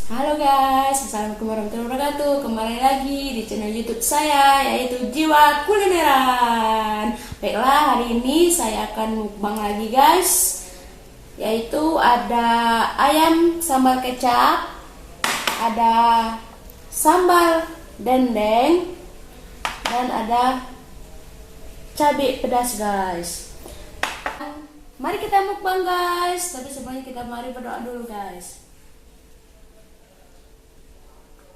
Halo guys, assalamualaikum warahmatullahi wabarakatuh. Kembali lagi di channel YouTube saya, yaitu Jiwa Kulineran. Baiklah, hari ini saya akan mukbang lagi guys, yaitu ada ayam sambal kecap, ada sambal dendeng, dan ada cabai pedas guys. Mari kita mukbang guys, tapi sebelumnya kita mari berdoa dulu guys.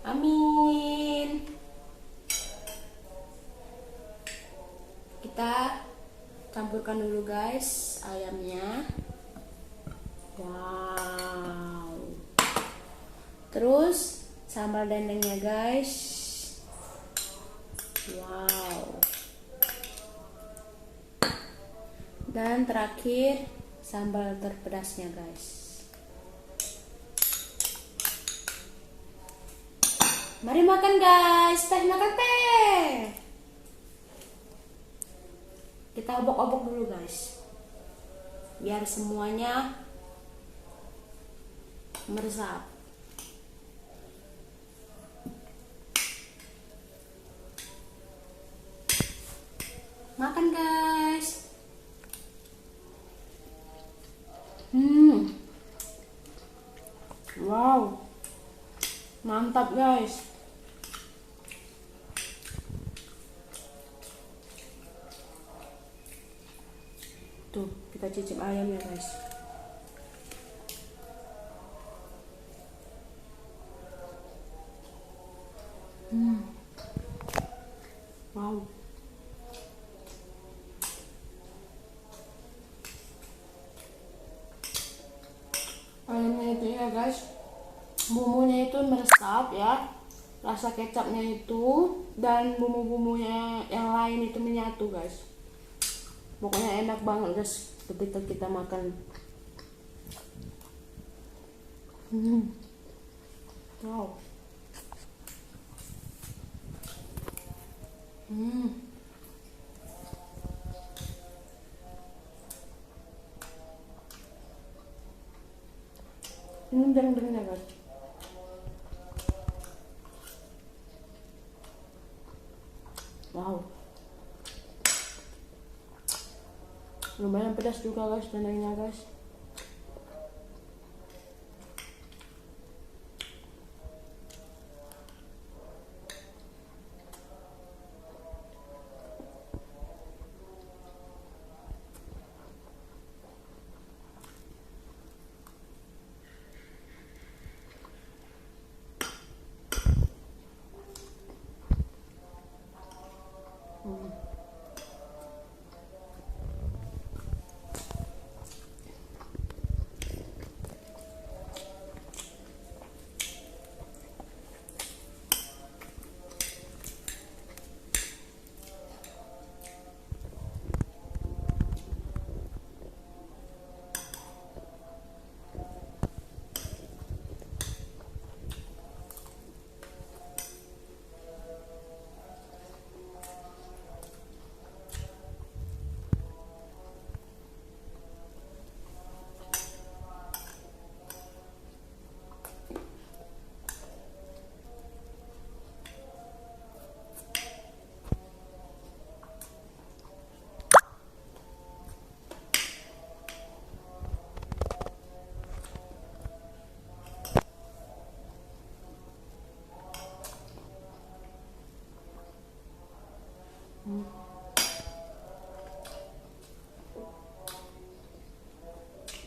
Amin. Kita campurkan dulu guys ayamnya. Wow. Terus sambal dendengnya guys. Wow. Dan terakhir sambal terpedasnya guys. Mari makan guys, teh makan teh. Kita obok-obok dulu guys, biar semuanya meresap. Makan guys. Wow, mantap guys. Tuh, kita cicip ayamnya guys. Wow. Ayamnya itu ya guys, bumbunya itu meresap ya. Rasa kecapnya itu dan bumbu-bumbunya yang lain itu menyatu guys. Pokoknya enak banget guys ketika kita makan. Wow. Ini dendengnya guys. Wow. Lumayan pedas juga guys dendengnya guys.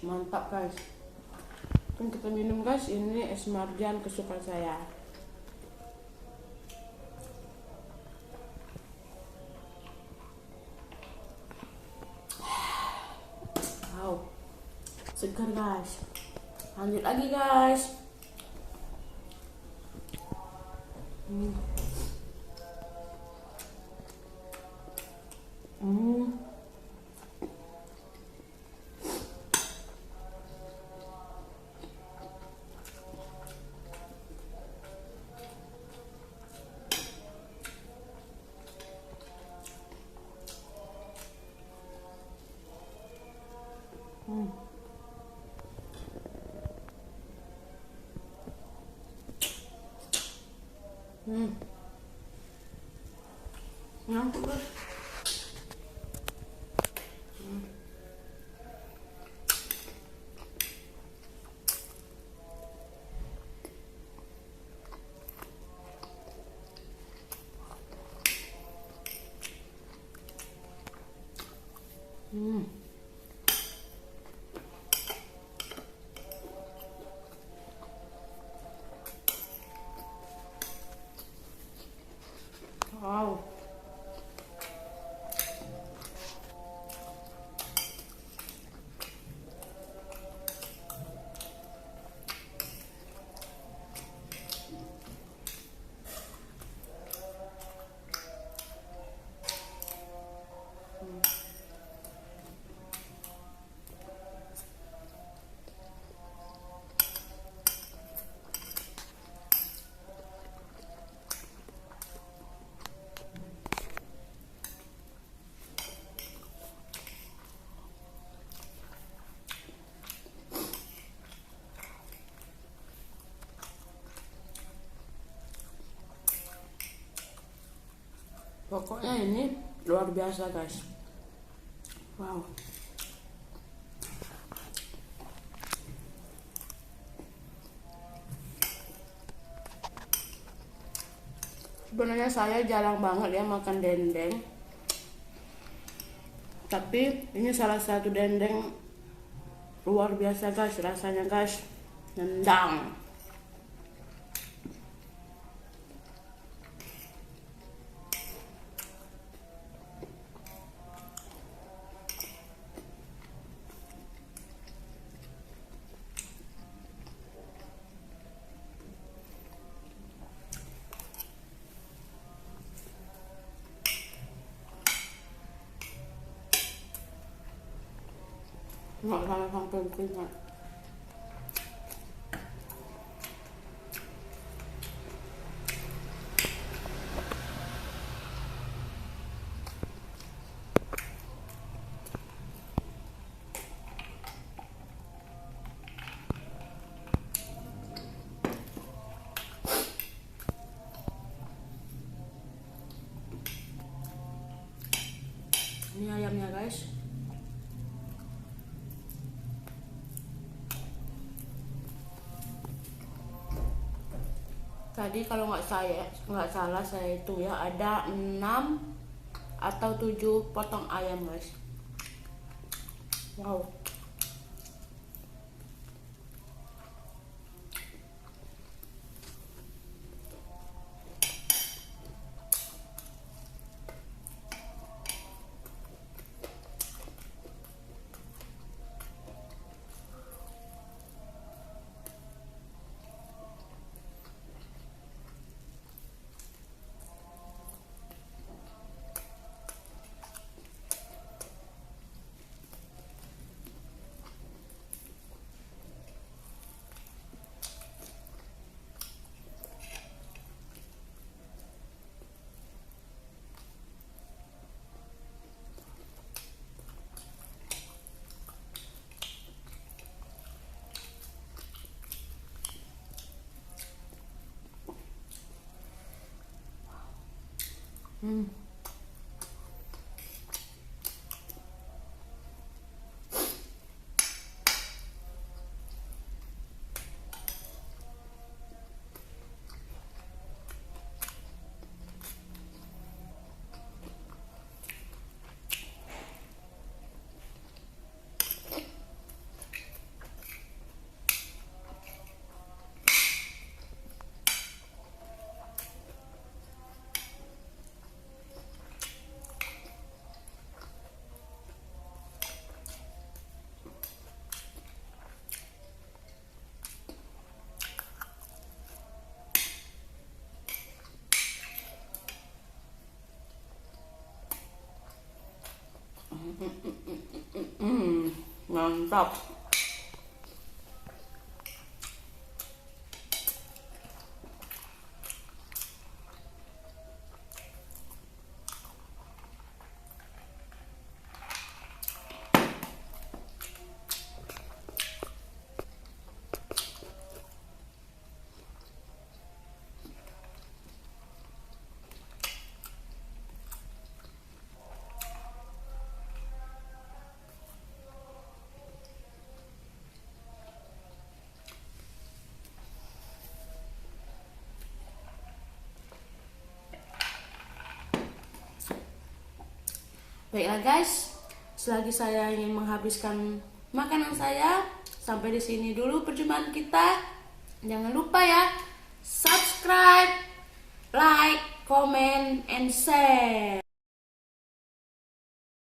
Mantap guys. Kan kita minum guys, ini es marjan kesukaan saya. Wow, segar guys. Lanjut lagi guys. Hmm. Nyangkut guys. Wow. Pokoknya ini luar biasa guys. Wow. Sebenarnya saya jarang banget ya makan dendeng. Tapi ini salah satu dendeng luar biasa guys, rasanya guys. Nendang. Nggak sampai keringat. Ini ayamnya guys. Tadi kalau nggak salah saya itu ya ada 6 atau 7 potong ayam guys. Wow. Hmm. Mantap. Baiklah guys, selagi saya ingin menghabiskan makanan saya, sampai di sini dulu perjumpaan kita. Jangan lupa ya, subscribe, like, comment, and share.